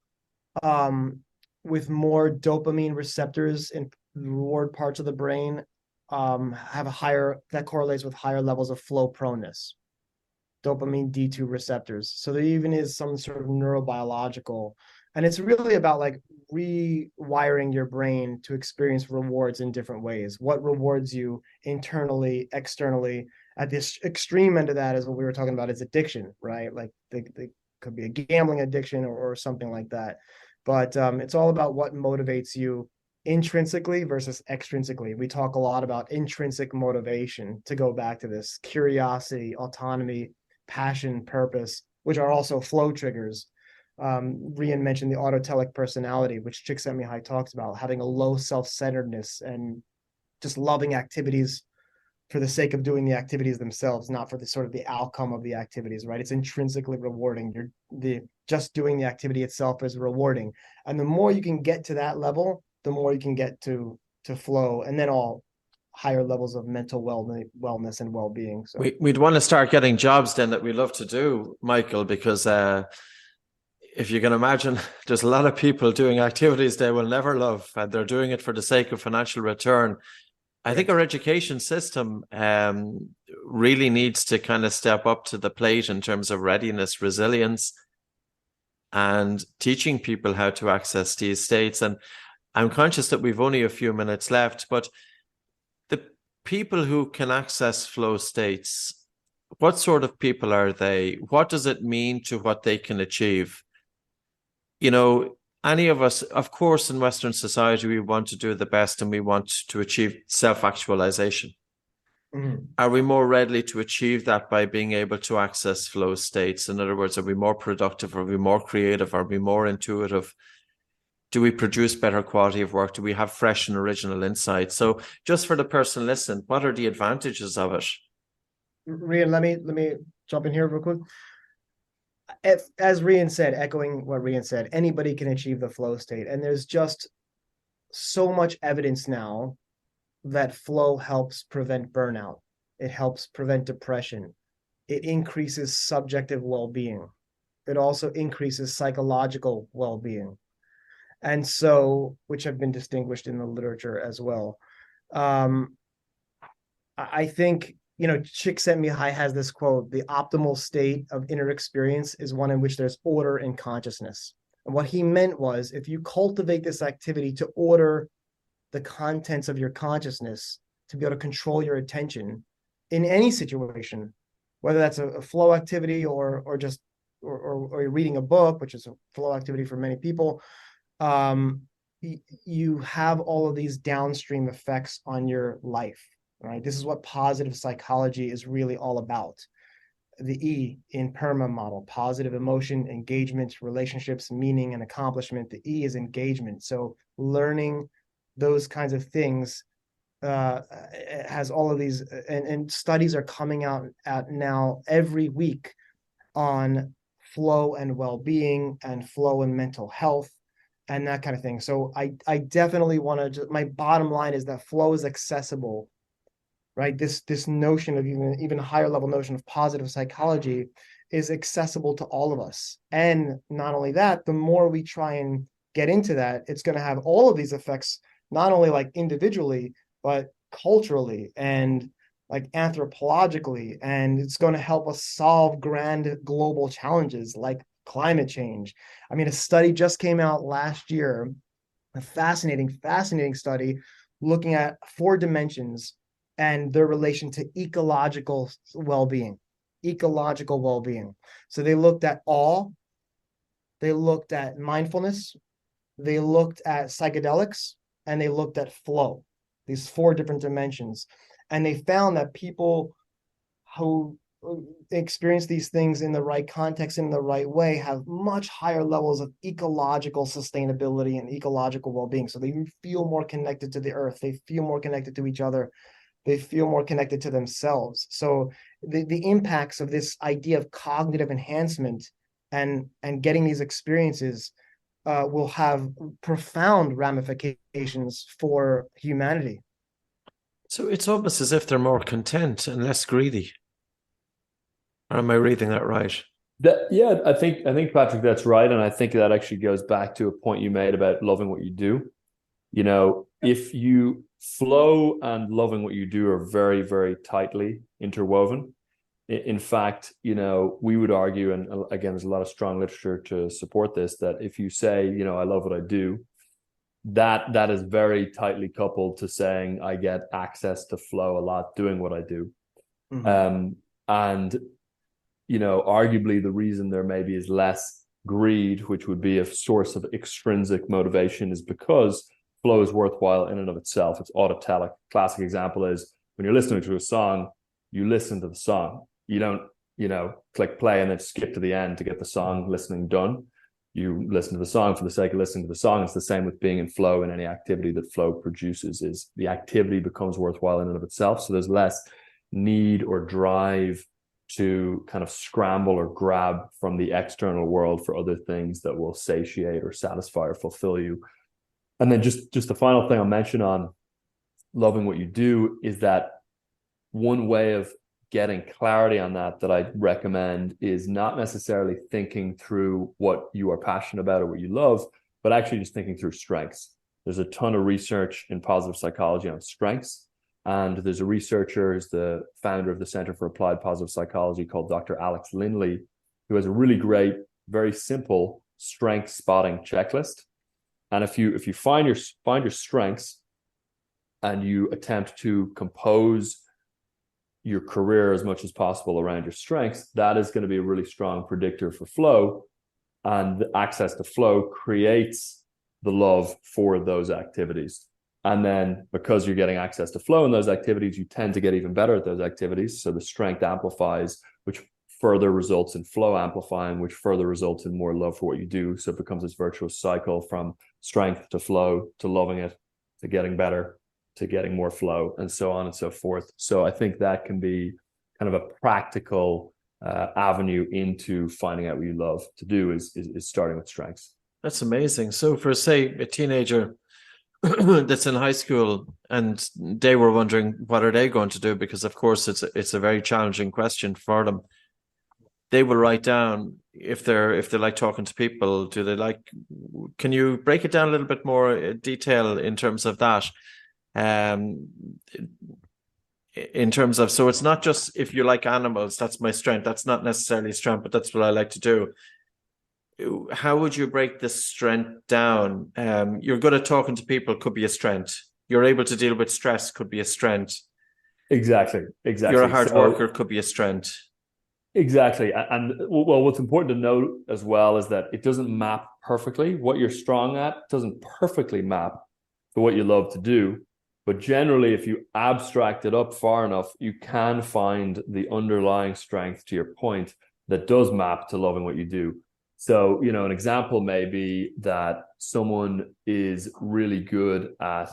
with more dopamine receptors in reward parts of the brain have that correlates with higher levels of flow proneness. Dopamine D2 receptors. So there even is some sort of neurobiological, and it's really about like rewiring your brain to experience rewards in different ways. What rewards you internally, externally. At this extreme end of that is what we were talking about, is addiction, right? Like they could be a gambling addiction or something like that. But it's all about what motivates you intrinsically versus extrinsically. We talk a lot about intrinsic motivation, to go back to this: curiosity, autonomy, passion, purpose, which are also flow triggers. Rian mentioned the autotelic personality, which Csikszentmihalyi talks about, having a low self-centeredness and just loving activities for the sake of doing the activities themselves, not for the sort of the outcome of the activities, right? It's intrinsically rewarding. Just doing the activity itself is rewarding. And the more you can get to that level, the more you can get to flow, and then all higher levels of mental wellness and well-being. So we'd want to start getting jobs then that we love to do, Michael, because if you can imagine, there's a lot of people doing activities they will never love, and they're doing it for the sake of financial return. I think our education system really needs to kind of step up to the plate in terms of readiness, resilience, and teaching people how to access these states. And I'm conscious that we've only a few minutes left, but the people who can access flow states, what sort of people are they? What does it mean to what they can achieve? You know, any of us, of course, in Western society, we want to do the best and we want to achieve self-actualization. Mm-hmm. Are we more ready to achieve that by being able to access flow states? In other words, are we more productive? Are we more creative? Are we more intuitive? Do we produce better quality of work? Do we have fresh and original insights? So just for the person listening, what are the advantages of it? Rian, let me jump in here real quick. As Rian said, echoing what Rian said, anybody can achieve the flow state. And there's just so much evidence now that flow helps prevent burnout. It helps prevent depression. It increases subjective well-being. It also increases psychological well-being. And so, which have been distinguished in the literature as well. I think, Csikszentmihalyi has this quote: the optimal state of inner experience is one in which there's order in consciousness. And what he meant was, if you cultivate this activity to order the contents of your consciousness, to be able to control your attention in any situation, whether that's a flow activity or you're reading a book, which is a flow activity for many people, you have all of these downstream effects on your life. Right? This is what positive psychology is really all about. The E in PERMA model: positive emotion, engagement, relationships, meaning, and accomplishment. The E is engagement. So learning those kinds of things has all of these, and studies are coming out now every week on flow and well-being and flow and mental health and that kind of thing. So I definitely want to, my bottom line is that flow is accessible. Right, this notion of even higher level notion of positive psychology is accessible to all of us. And not only that, the more we try and get into that, it's going to have all of these effects, not only like individually, but culturally and like anthropologically. And it's going to help us solve grand global challenges like climate change. I mean, a study just came out last year, a fascinating study looking at 4 dimensions and their relation to ecological well-being. So they looked at awe, they looked at mindfulness, they looked at psychedelics, and they looked at flow, these 4 different dimensions. And they found that people who experience these things in the right context, in the right way, have much higher levels of ecological sustainability and ecological well-being. So they feel more connected to the earth, they feel more connected to each other, they feel more connected to themselves. So the impacts of this idea of cognitive enhancement and getting these experiences will have profound ramifications for humanity. So it's almost as if they're more content and less greedy. Or am I reading that right? Yeah, I think Patrick, that's right. And I think that actually goes back to a point you made about loving what you do. If you flow and loving what you do are very, very tightly interwoven. In fact, we would argue, and again, there's a lot of strong literature to support this, that if you say, I love what I do, that is very tightly coupled to saying I get access to flow a lot doing what I do. Mm-hmm. And arguably the reason there maybe is less greed, which would be a source of extrinsic motivation, is because flow is worthwhile in and of itself. It's autotelic. Classic example is when you're listening to a song, you listen to the song. You don't, click play and then skip to the end to get the song listening done. you listen to the song for the sake of listening to the song. It's the same with being in flow, and any activity that flow produces is the activity becomes worthwhile in and of itself. So there's less need or drive to kind of scramble or grab from the external world for other things that will satiate or satisfy or fulfill you. And then just the final thing I'll mention on loving what you do is that one way of getting clarity on that I recommend is not necessarily thinking through what you are passionate about or what you love, but actually just thinking through strengths. There's a ton of research in positive psychology on strengths. And there's a researcher who's the founder of the Center for Applied Positive Psychology called Dr. Alex Lindley, who has a really great, very simple strength spotting checklist. And if you find your strengths and you attempt to compose your career as much as possible around your strengths, that is going to be a really strong predictor for flow. And the access to flow creates the love for those activities. And then because you're getting access to flow in those activities, you tend to get even better at those activities. So the strength amplifies, which further results in flow amplifying, which further results in more love for what you do. So it becomes this virtuous cycle from strength to flow, to loving it, to getting better, to getting more flow, and so on and so forth. So I think that can be kind of a practical avenue into finding out what you love to do is starting with strengths. That's amazing. So for, say, a teenager that's in high school and they were wondering what are they going to do, because of course it's a very challenging question for them. They will write down, if they like talking to people, can you break it down a little bit more detail in terms of that? In terms of, so it's not just if you like animals, that's my strength. That's not necessarily strength, but that's what I like to do. How would you break this strength down? You're good at talking to people, could be a strength. You're able to deal with stress, could be a strength. Exactly. You're a hard worker, could be a strength. Exactly. And well, what's important to note as well is that it doesn't map perfectly. What you're strong at doesn't perfectly map to what you love to do. But generally, if you abstract it up far enough, you can find the underlying strength, to your point, that does map to loving what you do. So, an example may be that someone is really good at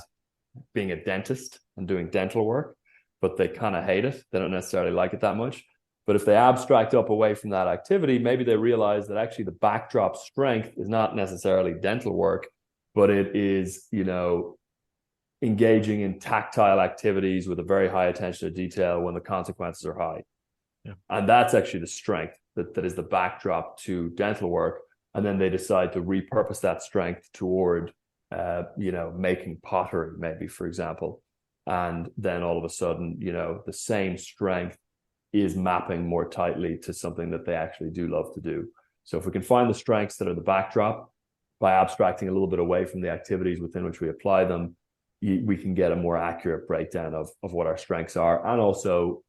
being a dentist and doing dental work, but they kind of hate it. They don't necessarily like it that much. But if they abstract up away from that activity, maybe they realize that actually the backdrop strength is not necessarily dental work, but it is, engaging in tactile activities with a very high attention to detail when the consequences are high. Yeah. And that's actually the strength that is the backdrop to dental work. And then they decide to repurpose that strength toward, making pottery, maybe, for example. And then all of a sudden, the same strength is mapping more tightly to something that they actually do love to do. So if we can find the strengths that are the backdrop by abstracting a little bit away from the activities within which we apply them, we can get a more accurate breakdown of what our strengths are. And also,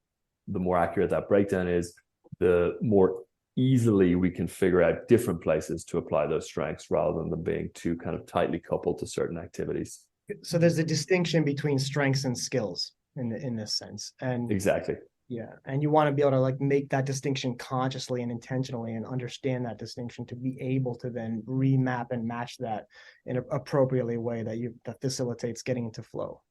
the more accurate that breakdown is, the more easily we can figure out different places to apply those strengths rather than them being too kind of tightly coupled to certain activities. So there's a distinction between strengths and skills in this sense. And exactly. Yeah. And you want to be able to make that distinction consciously and intentionally and understand that distinction to be able to then remap and match that in an appropriately way that facilitates getting into flow.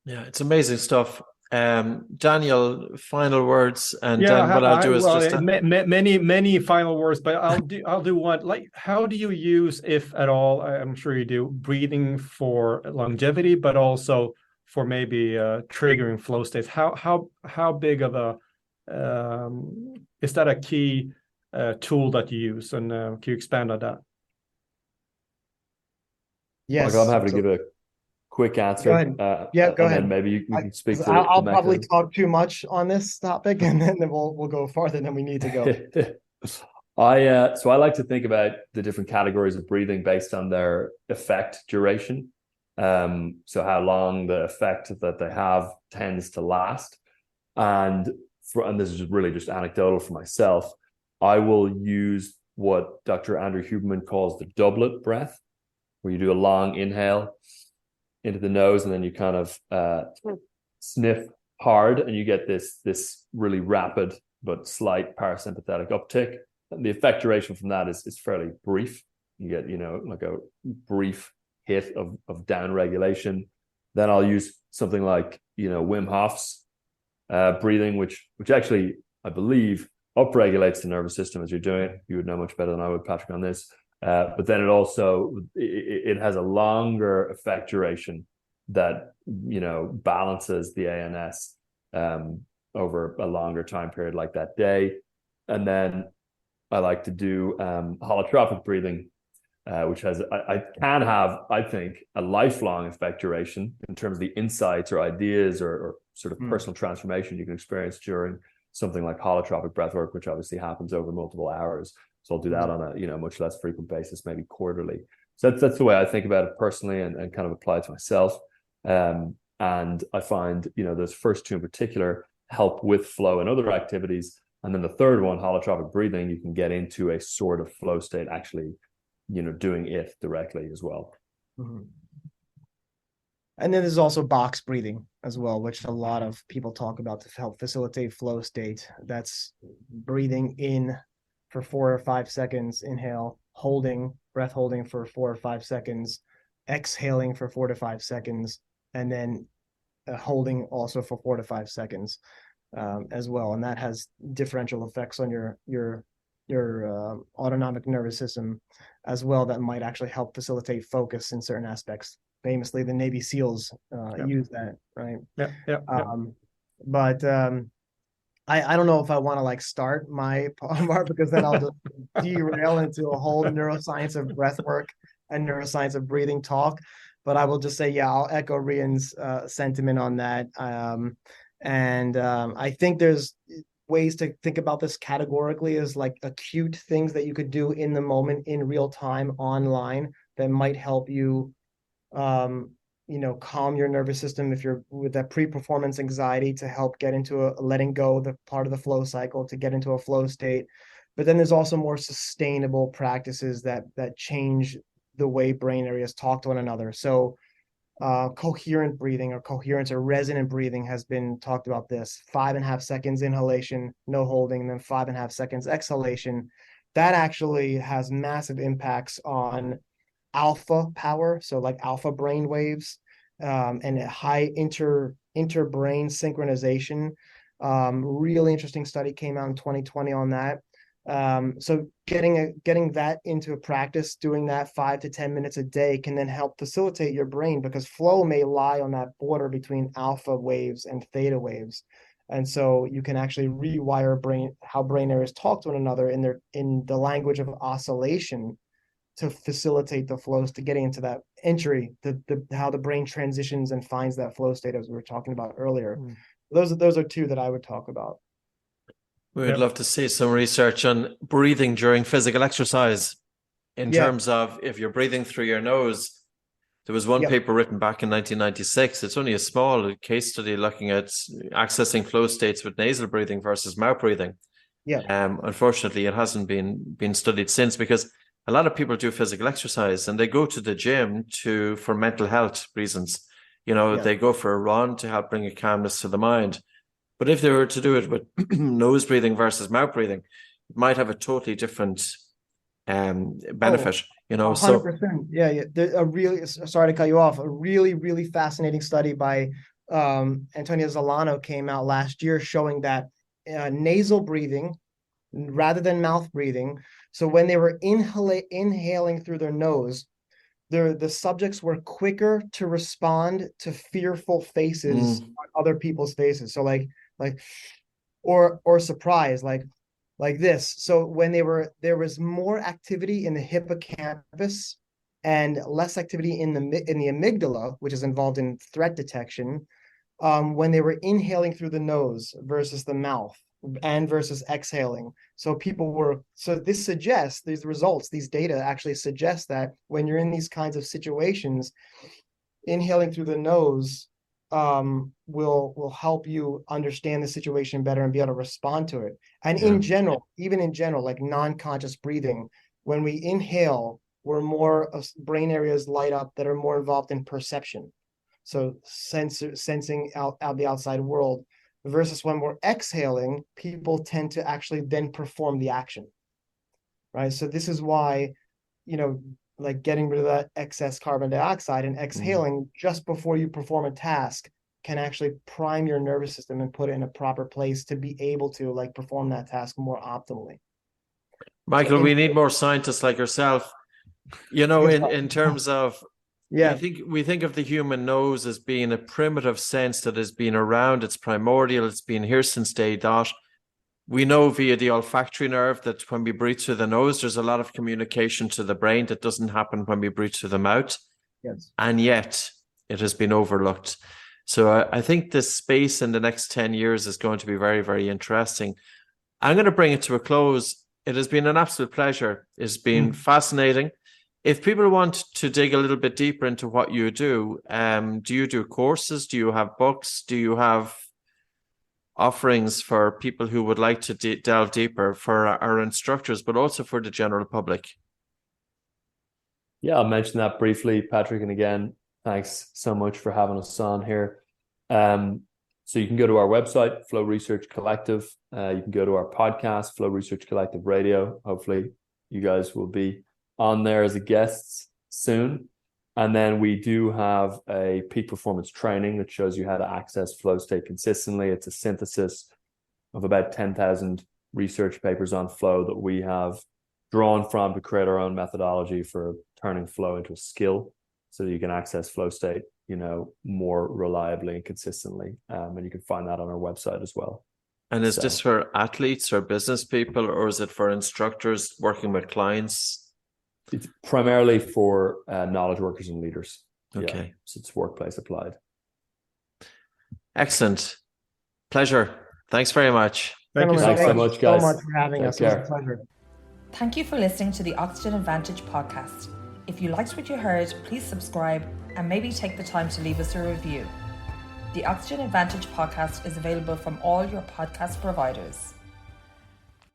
Yeah, it's amazing stuff. Daniel, final words, and yeah, then what I'll do is many final words, but I'll do one. Like, how do you use, if at all, I'm sure you do, breathing for longevity, but also for maybe triggering flow states? How big of a is that a key tool that you use, and can you expand on that? Yes, Michael, I'm happy to give a quick answer. Go ahead. Go ahead. Then maybe you can speak to. I'll probably talk too much on this topic, and then we'll go farther than we need to go. So I like to think about the different categories of breathing based on their effect duration. So how long the effect that they have tends to last. And this is really just anecdotal for myself, I will use what Dr. Andrew Huberman calls the doublet breath, where you do a long inhale into the nose and then you kind of sniff hard, and you get this really rapid but slight parasympathetic uptick. the effect duration from that is fairly brief. You get, like a brief hit of down regulation. Then I'll use something like, Wim Hof's breathing, which actually, I believe, upregulates the nervous system as you're doing it. You would know much better than I would, Patrick, on this. But then it has a longer effect duration that, balances the ANS over a longer time period, like that day. And then I like to do holotropic breathing, which I can have, I think, a lifelong effect duration in terms of the insights or ideas or sort of personal transformation you can experience during something like holotropic breathwork, which obviously happens over multiple hours. So I'll do that on a much less frequent basis, maybe quarterly. So that's the way I think about it personally, and kind of apply it to myself. And I find, those first two in particular help with flow and other activities. And then the third one, holotropic breathing, you can get into a sort of flow state, actually, doing it directly as well. Mm-hmm. And then there's also box breathing as well, which a lot of people talk about to help facilitate flow state. That's breathing in for 4 or 5 seconds, inhale, breath holding for 4 or 5 seconds, exhaling for 4 to 5 seconds, and then holding also for 4 to 5 seconds as well. And that has differential effects on your autonomic nervous system as well, that might actually help facilitate focus in certain aspects. Famously, the Navy SEALs use that, right? But I don't know if I want to start my part, because then I'll just derail into a whole neuroscience of breath work and neuroscience of breathing talk. But I will just say, I'll echo Rian's sentiment on that. I think there's ways to think about this categorically as like acute things that you could do in the moment, in real time, online, that might help you calm your nervous system if you're with that pre-performance anxiety, to help get into a letting go, the part of the flow cycle, to get into a flow state. But then there's also more sustainable practices that change the way brain areas talk to one another. So coherent breathing, or coherence or resonant breathing, has been talked about. This 5.5 seconds inhalation, no holding, and then 5.5 seconds exhalation. That actually has massive impacts on alpha power, so like alpha brain waves, and high interbrain synchronization. Really interesting study came out in 2020 on that. So getting that into a practice, doing that 5 to 10 minutes a day, can then help facilitate your brain, because flow may lie on that border between alpha waves and theta waves. And so you can actually rewire how brain areas talk to one another in the language of oscillation, to facilitate the flows, to getting into that entry, how the brain transitions and finds that flow state, as we were talking about earlier. Those are two that I would talk about. We would love to see some research on breathing during physical exercise, in terms of if you're breathing through your nose. There was one paper written back in 1996. It's only a small case study looking at accessing flow states with nasal breathing versus mouth breathing. Unfortunately, it hasn't been studied since, because a lot of people do physical exercise and they go to the gym for mental health reasons. They go for a run to help bring a calmness to the mind. But if they were to do it with nose breathing versus mouth breathing, it might have a totally different benefit. 100%. Sorry to cut you off. A really, really fascinating study by Antonio Zolano came out last year, showing that nasal breathing rather than mouth breathing. So when they were inhaling through their nose, the subjects were quicker to respond to fearful faces on other people's faces. So or surprise, like this. So when there was more activity in the hippocampus and less activity in the amygdala, which is involved in threat detection, when they were inhaling through the nose versus the mouth, and versus exhaling. So this suggests, these results, these data actually suggest that when you're in these kinds of situations, inhaling through the nose will help you understand the situation better and be able to respond to it. And in general, like non-conscious breathing, when we inhale, we're more brain areas light up that are more involved in perception. So sensing out the outside world. Versus when we're exhaling, people tend to actually then perform the action. right? So this is why, like getting rid of that excess carbon dioxide and exhaling just before you perform a task can actually prime your nervous system and put it in a proper place to be able to like perform that task more optimally. Michael, we need more scientists like yourself. In terms of, we think of the human nose as being a primitive sense that has been around. It's primordial. It's been here since day dot. We know via the olfactory nerve that when we breathe through the nose, there's a lot of communication to the brain that doesn't happen when we breathe through the mouth. Yes. And yet it has been overlooked. So I think this space in the next 10 years is going to be very, very interesting. I'm going to bring it to a close. It has been an absolute pleasure. It's been fascinating. If people want to dig a little bit deeper into what you do you do courses? Do you have books? Do you have offerings for people who would like to delve deeper, for our instructors, but also for the general public? Yeah, I'll mention that briefly, Patrick. And again, thanks so much for having us on here. So you can go to our website, Flow Research Collective. You can go to our podcast, Flow Research Collective Radio. Hopefully you guys will be on there as a guests soon. And then we do have a peak performance training that shows you how to access flow state consistently. It's a synthesis of about 10,000 research papers on flow that we have drawn from to create our own methodology for turning flow into a skill so that you can access flow state, more reliably and consistently. And you can find that on our website as well. And is this for athletes or business people, or is it for instructors working with clients? It's primarily for knowledge workers and leaders. Okay. Yeah, so it's workplace applied. Excellent. Pleasure. Thanks very much. Thank you so much, guys. So much for having us. It was a pleasure. Thank you for listening to the Oxygen Advantage podcast. If you liked what you heard, please subscribe and maybe take the time to leave us a review. The Oxygen Advantage podcast is available from all your podcast providers.